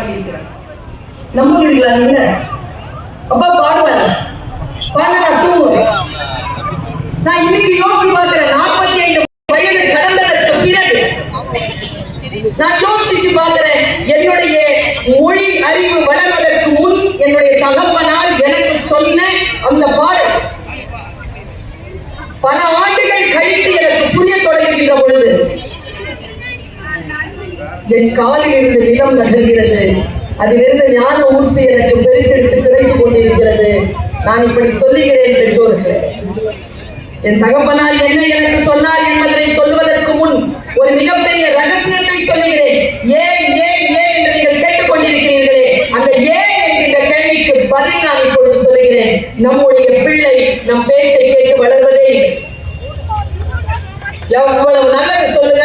பாடியிருக்கிறார். நம்புகிறீங்களா நீங்க? அப்பா பாடுவார், பாட நான் தூங்குவேன். நான் இன்னைக்கு யோசிச்சு பார்க்கிறேன், 45 வயது கடந்ததற்கு பிறகு நான் யோசிச்சு பார்க்கிறேன், என்னுடைய மொழி அறிவு வளர்வதற்கு முன் என்னுடைய தகப்பனால் எனக்கு சொன்ன அந்த பாடல் பல ஆண்டுகள் கழித்து எனக்கு புரிய தொடங்குகின்ற பொழுது என் காலில் இருந்து நிலம் நகர்கிறது. அதிலிருந்து ஞான ஊர்ச்சி எனக்கு பெருக்கெடுத்து கிடைத்துக் கொண்டிருக்கிறது. நான் இப்படி சொல்லுகிறேன் பெற்றோர்களே, என் தகப்பனார் என்ன எனக்கு சொன்னார் என்பதை சொல்லுவதற்கு முன் ஒரு மிகப்பெரிய ரகசியத்தை சொல்லுகிறேன். ஏன் ஏன் ஏன் என்று நீங்கள் கேட்டுக்கொண்டிருக்கிறீர்களே, அந்த ஏன் என்கின்ற கேள்விக்கு பதில் நான் இப்பொழுது சொல்லுகிறேன். நம்முடைய பிள்ளை நம் பேச்சை கேட்டு வளர்வதே எவ்வளவு நல்லது சொல்லுங்க.